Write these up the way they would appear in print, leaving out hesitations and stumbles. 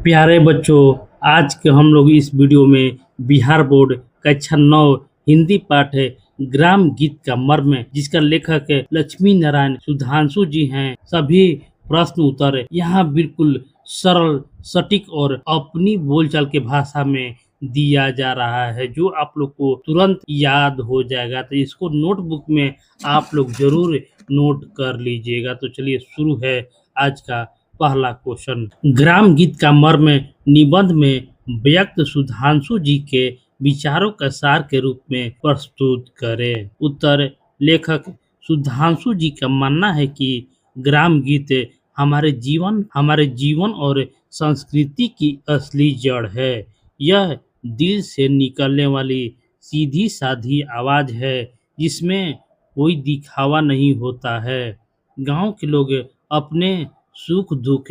प्यारे बच्चों, आज के हम लोग इस वीडियो में बिहार बोर्ड कक्षा 9 हिंदी पाठ है ग्राम गीत का मर्म जिसका लेखक है लक्ष्मी नारायण सुधांशु जी हैं। सभी प्रश्न उत्तर यहाँ बिल्कुल सरल सटीक और अपनी बोलचाल के भाषा में दिया जा रहा है जो आप लोग को तुरंत याद हो जाएगा। तो इसको नोटबुक में आप लोग जरूर नोट कर लीजिएगा। तो चलिए शुरू है आज का पहला क्वेश्चन। ग्राम गीत का मर्म निबंध में व्यक्त सुधांशु जी के विचारों का सार के रूप में प्रस्तुत करें। उत्तर, लेखक सुधांशु जी का मानना है कि ग्राम गीत हमारे जीवन और संस्कृति की असली जड़ है। यह दिल से निकलने वाली सीधी साधी आवाज है जिसमें कोई दिखावा नहीं होता है। गांव के लोग अपने सुख दुख,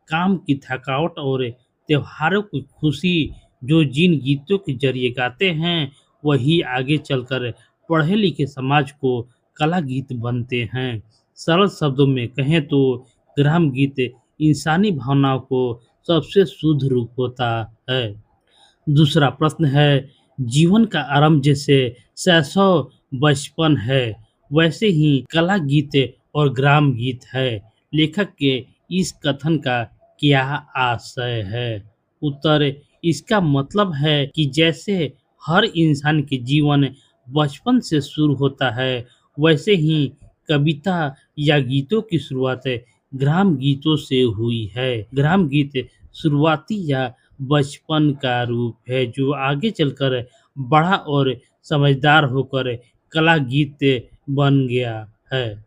काम की थकावट और त्योहारों की खुशी जो जिन गीतों के जरिए गाते हैं वही आगे चलकर पढ़े लिखे समाज को कला गीत बनते हैं। सरल शब्दों में कहें तो ग्राम गीत इंसानी भावनाओं को सबसे शुद्ध रूप होता है। दूसरा प्रश्न है, जीवन का आरंभ जैसे शैशव बचपन है वैसे ही कला गीत और ग्राम गीत है। लेखक के इस कथन का क्या आशय है? उत्तर, इसका मतलब है कि जैसे हर इंसान के जीवन बचपन से शुरू होता है वैसे ही कविता या गीतों की शुरुआत ग्राम गीतों से हुई है। ग्राम गीत शुरुआती या बचपन का रूप है जो आगे चलकर बड़ा और समझदार होकर कला गीत बन गया है।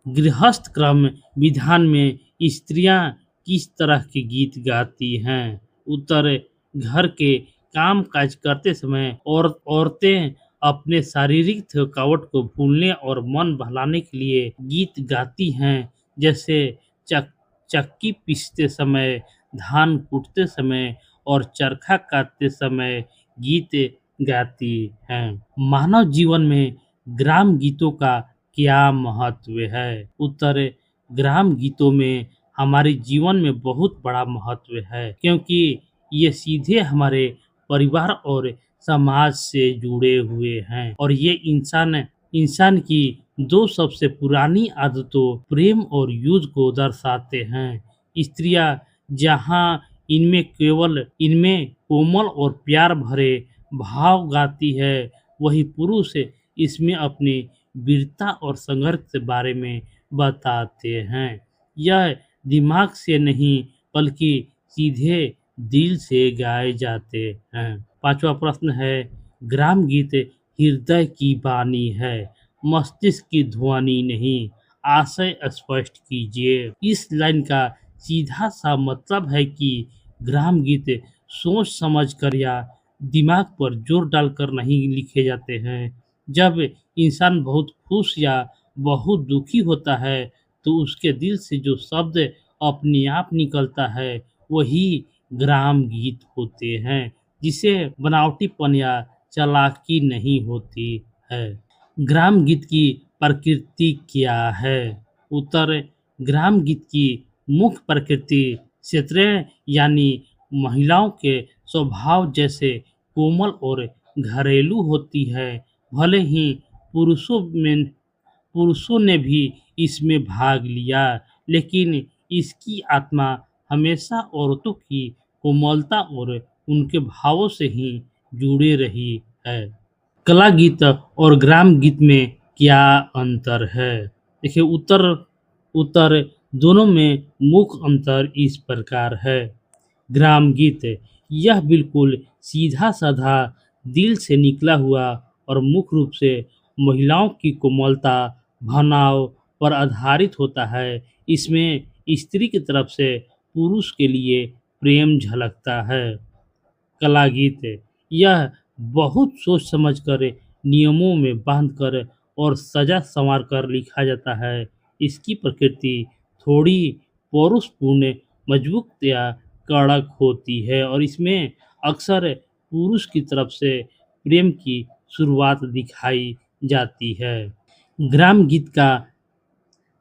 गृहस्थ क्रम विधान में स्त्रियां किस तरह के गीत गाती हैं? उत्तर, घर के काम काज करते समय औरतें अपने शारीरिक थकावट को भूलने और मन बहलाने के लिए गीत गाती हैं। जैसे चक्की पीसते समय, धान कूटते समय और चरखा काटते समय गीत गाती हैं। मानव जीवन में ग्राम गीतों का क्या महत्व है? उत्तर, ग्राम गीतों में हमारे जीवन में बहुत बड़ा महत्व है क्योंकि ये सीधे हमारे परिवार और समाज से जुड़े हुए हैं और ये इंसान की दो सबसे पुरानी आदतों प्रेम और युद्ध को दर्शाते हैं। स्त्रियां जहां इनमें कोमल और प्यार भरे भाव गाती है वही पुरुष इसमें अपनी वीरता और संघर्ष के बारे में बताते हैं। यह दिमाग से नहीं बल्कि सीधे दिल से गाए जाते हैं। पांचवा प्रश्न है, ग्राम गीत हृदय की वाणी है, मस्तिष्क की ध्वनि नहीं, आशय स्पष्ट कीजिए। इस लाइन का सीधा सा मतलब है कि ग्राम गीत सोच समझ कर या दिमाग पर जोर डालकर नहीं लिखे जाते हैं। जब इंसान बहुत खुश या बहुत दुखी होता है तो उसके दिल से जो शब्द अपने आप निकलता है वही ग्राम गीत होते हैं जिसे बनावटीपन या चालाकी नहीं होती है। ग्राम गीत की प्रकृति क्या है? उत्तर, ग्राम गीत की मुख्य प्रकृति क्षेत्रीय यानी महिलाओं के स्वभाव जैसे कोमल और घरेलू होती है। भले ही पुरुषों ने भी इसमें भाग लिया लेकिन इसकी आत्मा हमेशा औरतों की कोमलता और उनके भावों से ही जुड़ी रही है। कला गीत और ग्राम गीत में क्या अंतर है? देखिए, उत्तर दोनों में मुख्य अंतर इस प्रकार है। ग्राम गीत यह बिल्कुल सीधा साधा दिल से निकला हुआ और मुख्य रूप से महिलाओं की कोमलता भावनाओं पर आधारित होता है। इसमें स्त्री की तरफ से पुरुष के लिए प्रेम झलकता है। कला गीत यह बहुत सोच समझ कर नियमों में बांधकर और सजा संवार कर लिखा जाता है। इसकी प्रकृति थोड़ी पौरुषपूर्ण, मजबूत या कड़क होती है और इसमें अक्सर पुरुष की तरफ से प्रेम की शुरुआत दिखाई जाती है। ग्राम गीत का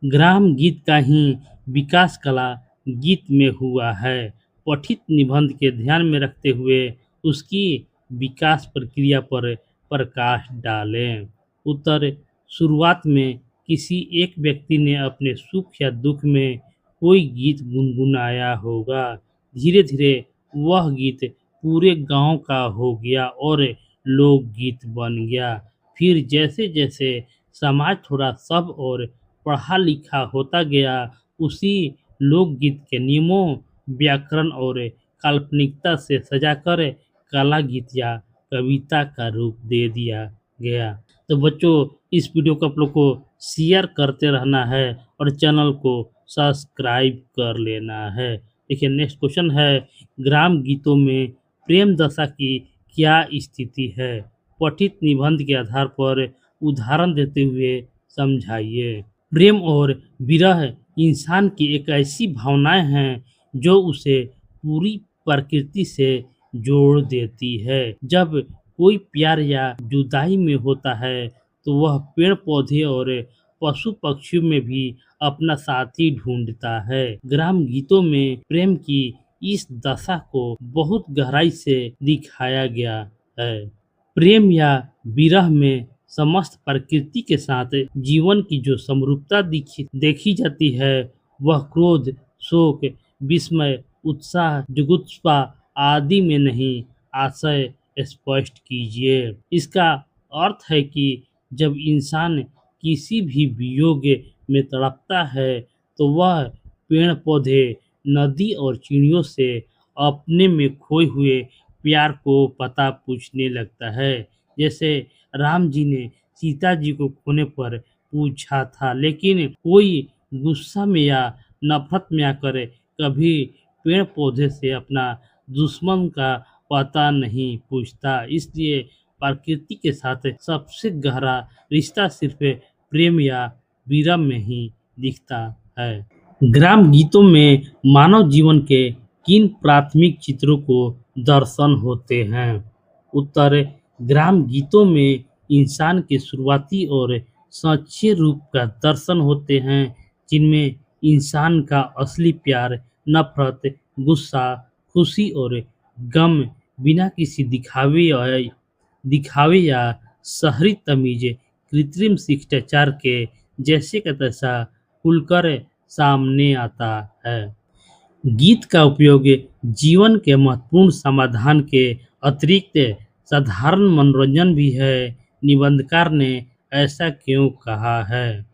ग्राम गीत का ही विकास कला गीत में हुआ है। पठित निबंध के ध्यान में रखते हुए उसकी विकास प्रक्रिया पर प्रकाश डालें। उत्तर: शुरुआत में किसी एक व्यक्ति ने अपने सुख या दुख में कोई गीत गुनगुनाया होगा। धीरे-धीरे वह गीत पूरे गांव का हो गया और लोकगीत बन गया। फिर जैसे-जैसे समाज थोड़ा सभ्य और पढ़ा-लिखा होता गया, उसी लोकगीत के नियमों, व्याकरण और काल्पनिकता से सजाकर कला गीत या कविता का रूप दे दिया गया। तो बच्चों, इस वीडियो को आप लोग को शेयर करते रहना है और चैनल को सब्सक्राइब कर लेना है। देखिए, नेक्स्ट क्वेश्चन है, ग्राम गीतों में प्रेम दशा की क्या स्थिति है? पठित निबंध के आधार पर उदाहरण देते हुए समझाइए। प्रेम और विरह इंसान की एक ऐसी भावनाएं हैं जो उसे पूरी प्रकृति से जोड़ देती है। जब कोई प्यार या जुदाई में होता है तो वह पेड़ पौधे और पशु पक्षियों में भी अपना साथी ढूंढता है। ग्राम गीतों में प्रेम की इस दशा को बहुत गहराई से दिखाया गया है। प्रेम या विरह में समस्त प्रकृति के साथ जीवन की जो समरूपता देखी जाती है, वह क्रोध, शोक, विस्मय, उत्साह, जुगुप्सा आदि में नहीं। आशय स्पष्ट कीजिए। इसका अर्थ है कि जब इंसान किसी भी वियोग में तड़पता है, तो वह पेड़ पौधे, नदी और चिड़ियों से अपने में खोए हुए प्यार को पता पूछने लगता है। जैसे राम जी ने सीता जी को खोने पर पूछा था, लेकिन कोई गुस्सा में या नफरत में आकर कभी पेड़ पौधे से अपना दुश्मन का पता नहीं पूछता। इसलिए प्रकृति के साथ सबसे गहरा रिश्ता सिर्फ प्रेम या विरह में ही दिखता है। ग्राम गीतों में मानव जीवन के किन प्राथमिक चित्रों को दर्शन होते हैं? उत्तर: ग्राम गीतों में इंसान के शुरुआती और सच्चे रूप का दर्शन होते हैं, जिनमें इंसान का असली प्यार, नफरत, गुस्सा, खुशी और गम बिना किसी दिखावे या शहरी तमीज, कृत्रिम शिष्टाचार के जैसे का तैसा खुलकर सामने आता है। गीत का उपयोग जीवन के महत्वपूर्ण समाधान के अतिरिक्त साधारण मनोरंजन भी है। निबंधकार ने ऐसा क्यों कहा है?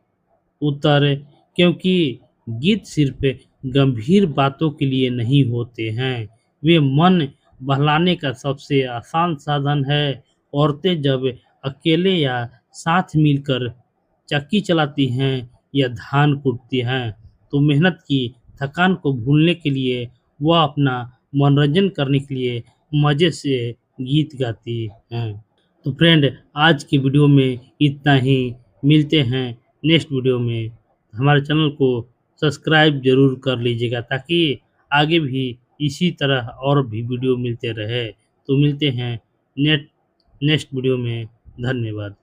उत्तर: क्योंकि गीत सिर्फ गंभीर बातों के लिए नहीं होते हैं, वे मन बहलाने का सबसे आसान साधन है। औरतें जब अकेले या साथ मिलकर चक्की चलाती हैं या धान कूटती हैं, तो मेहनत की थकान को भूलने के लिए वह अपना मनोरंजन करने के लिए मज़े से गीत गाती हैं। तो फ्रेंड, आज की वीडियो में इतना ही। मिलते हैं नेक्स्ट वीडियो में। हमारे चैनल को सब्सक्राइब ज़रूर कर लीजिएगा, ताकि आगे भी इसी तरह और भी वीडियो मिलते रहे। तो मिलते हैं नेक्स्ट वीडियो में। धन्यवाद।